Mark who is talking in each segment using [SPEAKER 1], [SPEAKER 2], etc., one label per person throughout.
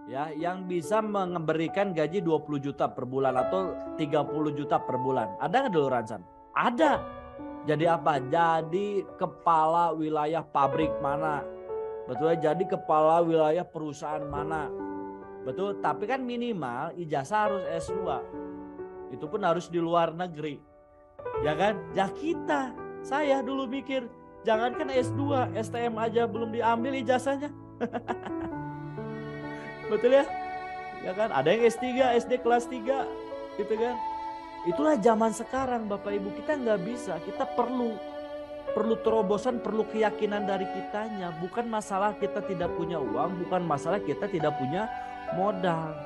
[SPEAKER 1] ya, yang bisa memberikan gaji 20 juta per bulan atau 30 juta per bulan. Ada nggak di luar sana? Ada. Jadi apa? Jadi kepala wilayah pabrik mana? Betul ya, jadi kepala wilayah perusahaan mana? Betul, tapi kan minimal ijazah harus S2. Itu pun harus di luar negeri. Ya kan? Ya saya dulu mikir, jangankan S2, STM aja belum diambil ijazahnya. Betul ya? Ya kan? Ada yang S3, SD kelas 3 gitu kan. Itulah zaman sekarang Bapak Ibu, kita nggak bisa, kita perlu terobosan, perlu keyakinan dari kitanya. Bukan masalah kita tidak punya uang, bukan masalah kita tidak punya modal.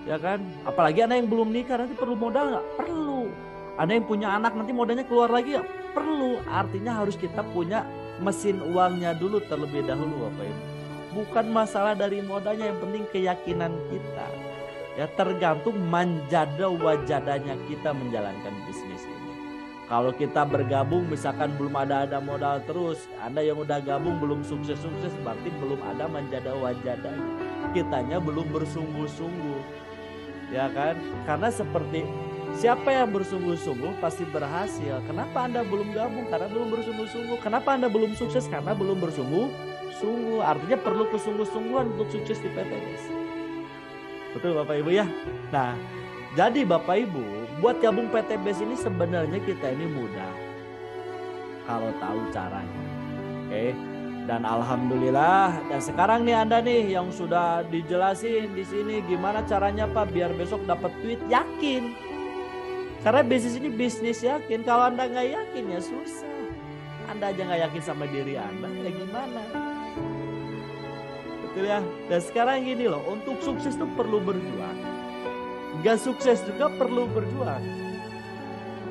[SPEAKER 1] Ya kan? Apalagi Anda yang belum nikah nanti perlu modal nggak? Perlu. Anda yang punya anak nanti modalnya keluar lagi ya? Perlu. Artinya harus kita punya mesin uangnya dulu terlebih dahulu Bapak Ibu. Bukan masalah dari modalnya, yang penting keyakinan kita. Ya, tergantung manjada wajadanya kita menjalankan bisnis ini. Kalau kita bergabung misalkan belum ada modal terus, Anda yang udah gabung belum sukses-sukses, berarti belum ada manjada wajadanya. Kitanya belum bersungguh-sungguh. Ya kan? Karena seperti siapa yang bersungguh-sungguh pasti berhasil. Kenapa Anda belum gabung? Karena belum bersungguh-sungguh. Kenapa Anda belum sukses? Karena belum bersungguh-sungguh. Artinya perlu kesungguh-sungguhan untuk sukses di PTBS. Betul Bapak Ibu ya? Nah, jadi Bapak Ibu, buat gabung PTBS ini sebenarnya kita ini mudah kalau tahu caranya. Oke. Dan alhamdulillah, dan sekarang nih Anda nih yang sudah dijelasin di sini gimana caranya Pak biar besok dapat duit, yakin. Karena bisnis ini bisnis yakin. Kalau Anda nggak yakin ya susah. Anda aja nggak yakin sama diri Anda, ya gimana? Betul ya. Dan sekarang gini loh, untuk sukses tuh perlu berjuang. Nggak sukses juga perlu berjuang.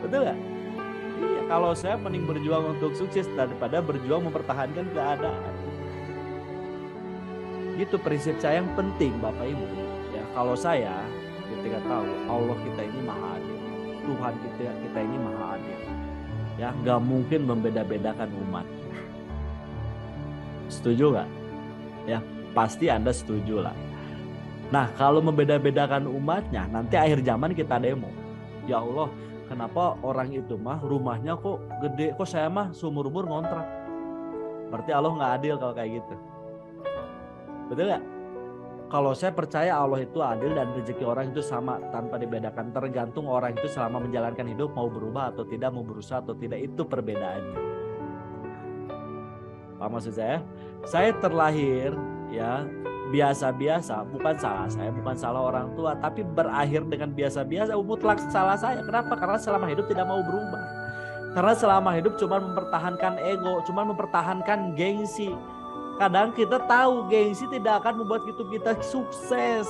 [SPEAKER 1] Betul gak? Iya, kalau saya mending berjuang untuk sukses daripada berjuang mempertahankan keadaan. Gitu prinsip saya yang penting Bapak Ibu. Ya, kalau saya ketika tahu Allah kita ini maha adil, Tuhan kita ini maha adil. Ya, nggak mungkin membeda-bedakan umat. Setuju nggak? Ya, pasti Anda setuju lah. Nah, kalau membeda-bedakan umatnya, nanti akhir zaman kita demo. Ya Allah, kenapa orang itu mah rumahnya kok gede, kok saya mah seumur-umur ngontrak? Berarti Allah nggak adil kalau kayak gitu. Betul nggak? Kalau saya percaya Allah itu adil dan rezeki orang itu sama tanpa dibedakan. Tergantung orang itu selama menjalankan hidup mau berubah atau tidak, mau berusaha atau tidak, itu perbedaannya. Apa maksud saya? Saya terlahir ya biasa-biasa, bukan salah saya, bukan salah orang tua, tapi berakhir dengan biasa-biasa, mutlak salah saya. Kenapa? Karena selama hidup tidak mau berubah. Karena selama hidup cuma mempertahankan ego, cuma mempertahankan gengsi. Kadang kita tahu gengsi tidak akan membuat kita sukses,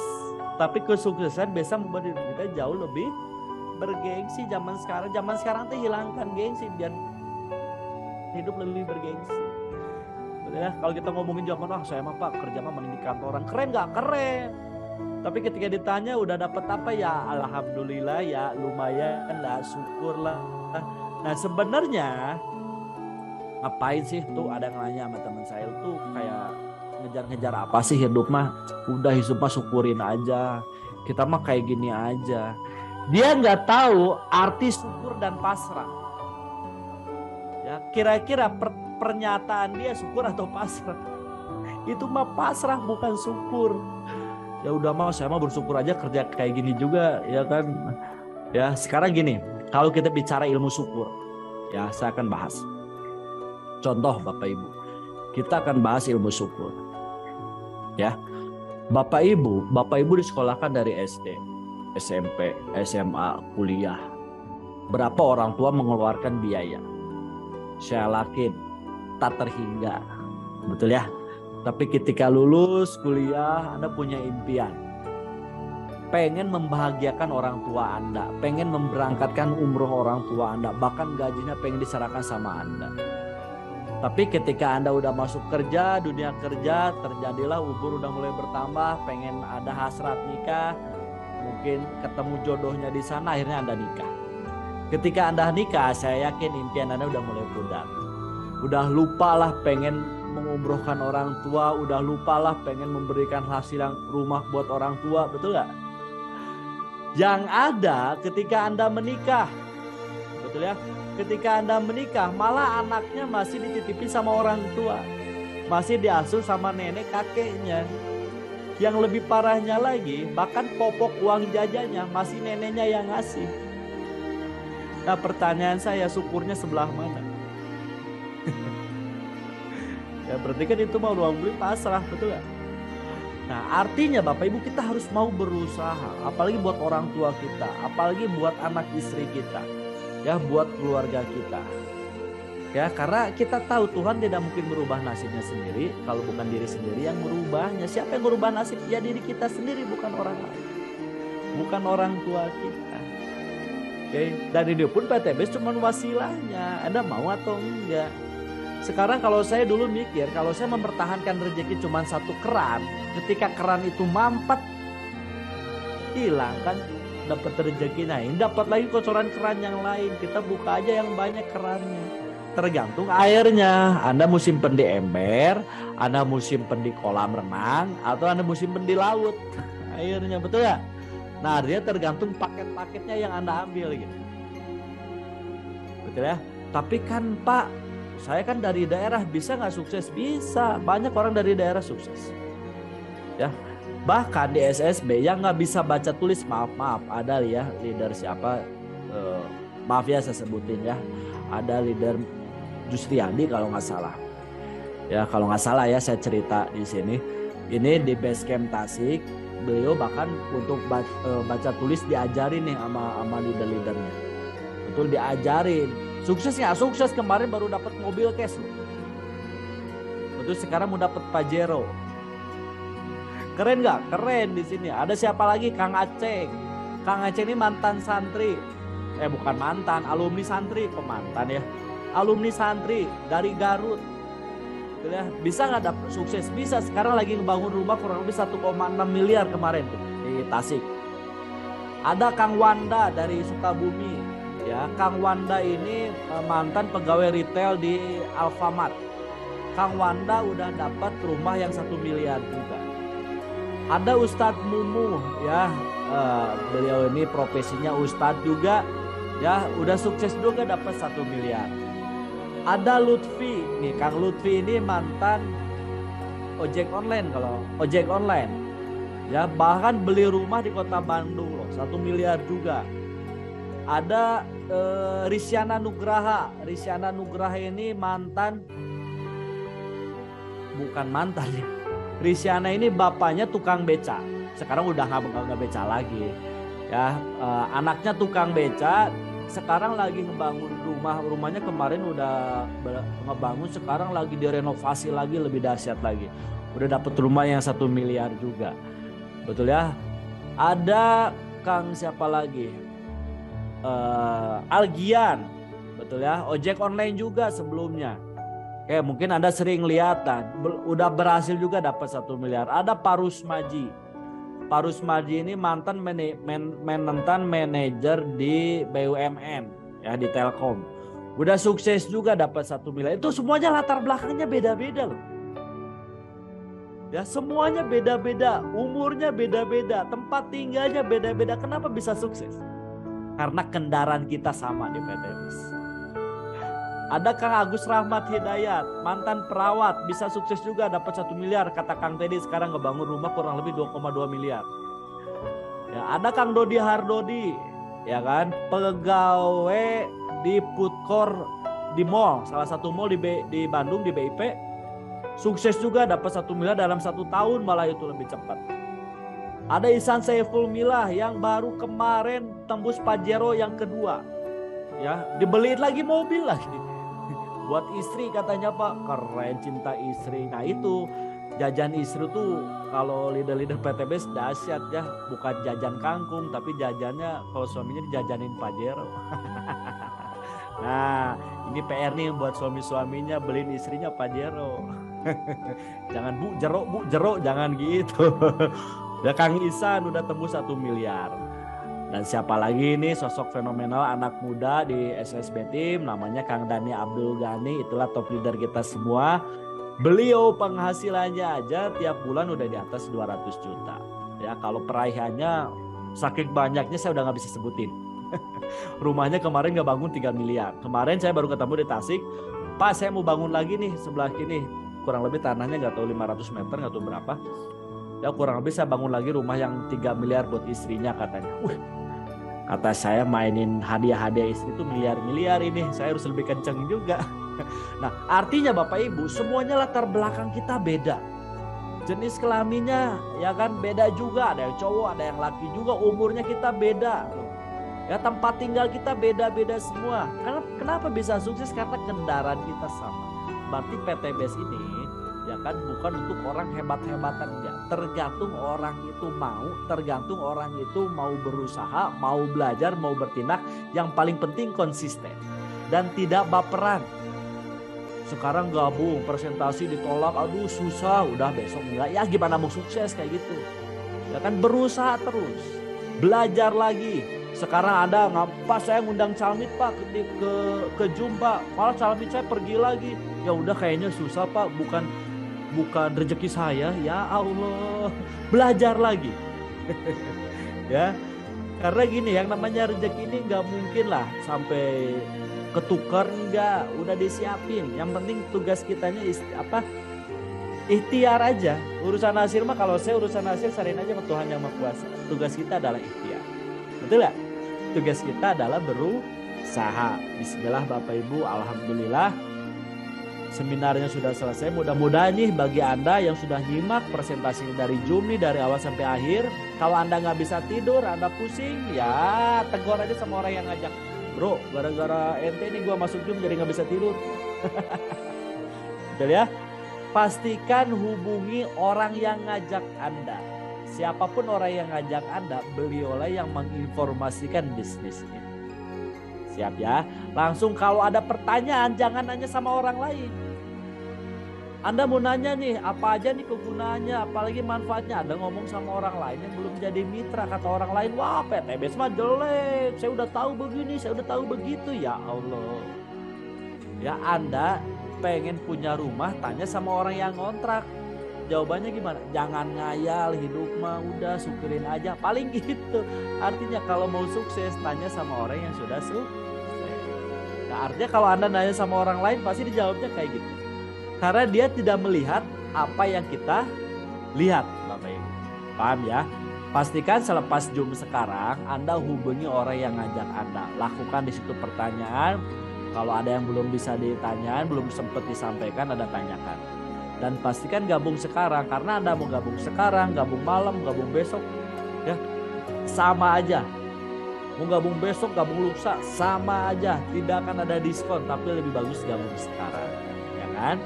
[SPEAKER 1] tapi kesuksesan bisa membuat kita jauh lebih bergengsi. Zaman sekarang tuh hilangkan gengsi biar hidup lebih bergengsi. Ya, kalau kita ngomongin zaman saya mah Pak kerja mah mending di kantoran, keren nggak? Keren. Tapi ketika ditanya udah dapat apa, ya alhamdulillah ya lumayan lah, syukurlah. Nah sebenarnya ngapain sih tuh, ada yang nanya sama teman saya tuh kayak ngejar-ngejar apa sih hidup mah, udah hidup mah syukurin aja, kita mah kayak gini aja. Dia nggak tahu arti syukur dan pasrah. Ya kira-kira pernyataan dia syukur atau pasrah? Itu mah pasrah bukan syukur. Ya udah mah saya mah bersyukur aja kerja kayak gini juga ya kan. Ya sekarang gini, kalau kita bicara ilmu syukur, ya saya akan bahas. Contoh Bapak Ibu, kita akan bahas ilmu syukur. Ya, Bapak Ibu disekolahkan dari SD, SMP, SMA, kuliah. Berapa orang tua mengeluarkan biaya? Saya yakin tak terhingga, betul ya. Tapi ketika lulus kuliah, Anda punya impian, pengen membahagiakan orang tua Anda, pengen memberangkatkan umroh orang tua Anda, bahkan gajinya pengen diserahkan sama Anda. Tapi ketika Anda udah masuk kerja, dunia kerja, terjadilah umur udah mulai bertambah, pengen ada hasrat nikah, mungkin ketemu jodohnya di sana, akhirnya Anda nikah. Ketika Anda nikah, saya yakin impian Anda udah mulai pudar. Udah lupa lah pengen mengumrohkan orang tua, udah lupalah pengen memberikan hasil yang rumah buat orang tua, betul gak? Yang ada ketika Anda menikah, betul ya, ketika Anda menikah malah anaknya masih dititipin sama orang tua, masih diasuh sama nenek kakeknya. Yang lebih parahnya lagi, bahkan popok uang jajannya masih neneknya yang ngasih. Nah pertanyaan saya, syukurnya sebelah mana? Ya berarti kan itu mau ruang beli pasrah, betul gak? Nah artinya Bapak Ibu kita harus mau berusaha, apalagi buat orang tua kita, apalagi buat anak istri kita, ya buat keluarga kita. Ya karena kita tahu Tuhan tidak mungkin merubah nasibnya sendiri kalau bukan diri sendiri yang merubahnya. Siapa yang merubah nasib? Ya diri kita sendiri, bukan orang lain, bukan orang tua kita. Oke, dan ini pun PTBS cuma wasilahnya. Anda mau atau enggak? Sekarang kalau saya dulu mikir, kalau saya mempertahankan rezeki cuma satu keran, ketika keran itu mampet, hilang kan, dapat rezeki lain, dapat lagi kocoran keran yang lain. Kita buka aja yang banyak kerannya. Tergantung airnya. Anda mau simpen di ember, Anda mau simpen di kolam renang, atau Anda mau simpen di laut airnya, betul ya? Nah dia tergantung paket-paketnya yang Anda ambil gitu. Betul ya? Tapi kan Pak, saya kan dari daerah, bisa nggak sukses? Bisa. Banyak orang dari daerah sukses. Ya, bahkan di SSB yang nggak bisa baca tulis, maaf, ada ya leader siapa? Maaf ya saya sebutin ya. Ada leader Justriandi kalau nggak salah. Ya kalau nggak salah ya saya cerita di sini. Ini di Basecamp Tasik, beliau bahkan untuk baca tulis diajarin nih sama leader-leadernya. Betul, diajarin. Sukses ya, sukses, kemarin baru dapat mobil cash. Betul, sekarang mau dapat Pajero. Keren nggak? Keren di sini. Ada siapa lagi? Kang Aceh. Kang Aceh ini mantan santri. Bukan mantan, alumni santri, pemantan ya. Alumni santri dari Garut. Betul ya? Bisa nggak dapat sukses? Bisa. Sekarang lagi ngebangun rumah kurang lebih 1,6 miliar kemarin tuh di Tasik. Ada Kang Wanda dari Sukabumi. Ya, Kang Wanda ini mantan pegawai retail di Alfamart. Kang Wanda udah dapat rumah yang 1 miliar juga. Ada Ustadz Mumu ya, beliau ini profesinya Ustadz juga, ya udah sukses juga dapat 1 miliar. Ada Lutfi, nih Kang Lutfi ini mantan ojek online, kalau ojek online, ya bahkan beli rumah di kota Bandung loh, 1 miliar juga. Ada Risyana Nugraha. Risyana Nugraha ini mantan, bukan mantan ya. Risyana ini bapaknya tukang beca. Sekarang udah nggak beca lagi. Ya, anaknya tukang beca. Sekarang lagi ngebangun rumahnya kemarin udah ngebangun. Sekarang lagi direnovasi lagi, lebih dahsyat lagi. Udah dapet rumah yang 1 miliar juga. Betul ya. Ada Kang siapa lagi? Algian, betul ya, ojek online juga sebelumnya. Mungkin Anda sering lihat udah berhasil juga dapat 1 miliar. Ada Parus Maji. Parus Maji ini mantan manajer di BUMN ya, di Telkom. Udah sukses juga dapat 1 miliar. Itu semuanya latar belakangnya beda-beda loh. Ya semuanya beda-beda, umurnya beda-beda, tempat tinggalnya beda-beda. Kenapa bisa sukses? Karena kendaraan kita sama di PTBS. Ada Kang Agus Rahmat Hidayat, mantan perawat, bisa sukses juga dapat 1 miliar. Kata Kang Teddy sekarang ngebangun rumah kurang lebih 2,2 miliar. Ya, ada Kang Dodi Hardodi, ya kan, pegawai di food court di mall, salah satu mall di Bandung di BIP. Sukses juga dapat 1 miliar dalam 1 tahun, malah itu lebih cepat. Ada Ihsan Saiful Milah yang baru kemarin tembus Pajero yang kedua. Ya, dibeliin lagi mobil lagi. Buat istri katanya Pak, keren, cinta istri. Nah itu jajan istri tuh kalau leader-leader PTBS dahsyat ya. Bukan jajan kangkung, tapi jajannya kalau suaminya dijajanin Pajero. Nah ini PR nih buat suami-suaminya, beliin istrinya Pajero. Jangan bu jeruk, jangan gitu. Ya Kang Ihsan udah tembus 1 miliar. Dan siapa lagi nih sosok fenomenal anak muda di SSB Team, namanya Kang Dani Abdul Ghani. Itulah top leader kita semua. Beliau penghasilannya aja tiap bulan udah di atas 200 juta. Ya, kalau peraihannya saking banyaknya saya udah nggak bisa sebutin. Rumahnya kemarin nggak bangun 3 miliar. Kemarin saya baru ketemu di Tasik. Pak, saya mau bangun lagi nih sebelah kini. Kurang lebih tanahnya nggak tahu 500 meter, nggak tahu berapa. Ya kurang lebih saya bangun lagi rumah yang 3 miliar buat istrinya katanya. Kata saya mainin hadiah-hadiah istri itu miliar-miliar ini. Saya harus lebih kenceng juga. Nah artinya Bapak Ibu semuanya latar belakang kita beda. Jenis kelaminnya ya kan beda juga. Ada yang cowok, ada yang laki juga. Umurnya kita beda. Ya tempat tinggal kita beda-beda semua. Karena kenapa bisa sukses? Karena kendaraan kita sama. Berarti PTBS ini ya kan bukan untuk orang hebat-hebatan enggak. Tergantung orang itu mau, tergantung orang itu mau berusaha, mau belajar, mau bertindak. Yang paling penting konsisten dan tidak baperan. Sekarang gabung, presentasi ditolak, aduh susah, udah besok enggak. Ya gimana mau sukses kayak gitu? Ya kan berusaha terus, belajar lagi. Sekarang ada ngapa saya ngundang Calmit Pak ke Zoom Pak, malah Calmit saya pergi lagi. Ya udah kayaknya susah Pak, bukan rezeki saya. Ya Allah, belajar lagi. Ya, karena gini yang namanya rezeki ini nggak mungkin lah sampai ketukar, enggak, udah disiapin. Yang penting tugas kitanya ikhtiar aja. Urusan hasil mah kalau saya urusan hasil serahin aja ke Tuhan Yang Maha Kuasa. Tugas kita adalah ikhtiar. Betul gak? Tugas kita adalah berusaha. Bismillah Bapak Ibu, alhamdulillah seminarnya sudah selesai. Mudah-mudahan nih bagi Anda yang sudah nyimak presentasi dari Zoom nih dari awal sampai akhir, kalau Anda nggak bisa tidur, Anda pusing, ya tegur aja sama orang yang ngajak. Bro, gara-gara ente nih gue masuk Zoom jadi nggak bisa tidur. Betul ya? Pastikan hubungi orang yang ngajak Anda. Siapapun orang yang ngajak Anda, beliaulah yang menginformasikan bisnis ini. Siap ya? Langsung kalau ada pertanyaan jangan nanya sama orang lain. Anda mau nanya nih, apa aja nih kegunaannya, apalagi manfaatnya. Anda ngomong sama orang lain yang belum jadi mitra, kata orang lain, wah PTBS mah jelek, saya udah tahu begini, saya udah tahu begitu. Ya Allah. Ya Anda pengen punya rumah, tanya sama orang yang ngontrak. Jawabannya gimana? Jangan ngayal, hidup mah udah syukurin aja. Paling gitu. Artinya kalau mau sukses, tanya sama orang yang sudah sukses. Nah artinya kalau Anda nanya sama orang lain, pasti dijawabnya kayak gitu. Karena dia tidak melihat apa yang kita lihat, Bapak Ibu. Paham ya? Pastikan selepas Zoom sekarang, Anda hubungi orang yang ngajak Anda. Lakukan di situ pertanyaan. Kalau ada yang belum bisa ditanyakan, belum sempat disampaikan, Anda tanyakan. Dan pastikan gabung sekarang, karena Anda mau gabung sekarang, gabung malam, gabung besok, ya sama aja. Mau gabung besok, gabung lusa, sama aja. Tidak akan ada diskon, tapi lebih bagus gabung sekarang, ya kan?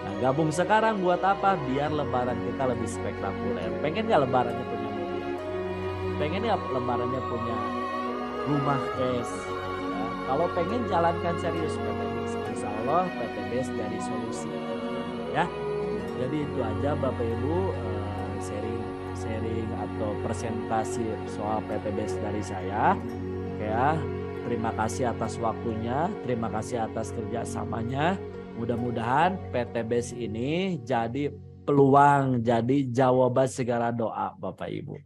[SPEAKER 1] Nah, gabung sekarang buat apa? Biar lebaran kita lebih spektakuler. Pengen nggak lebarannya punya mobil? Pengen nggak lebarannya punya rumah cash? Ya, kalau pengen jalankan serius PTBS, insya Allah PTBS dari solusi, ya. Jadi itu aja Bapak Ibu sharing atau presentasi soal PTBS dari saya. Ya, terima kasih atas waktunya, terima kasih atas kerjasamanya. Mudah-mudahan PTBS ini jadi peluang, jadi jawaban segala doa Bapak Ibu.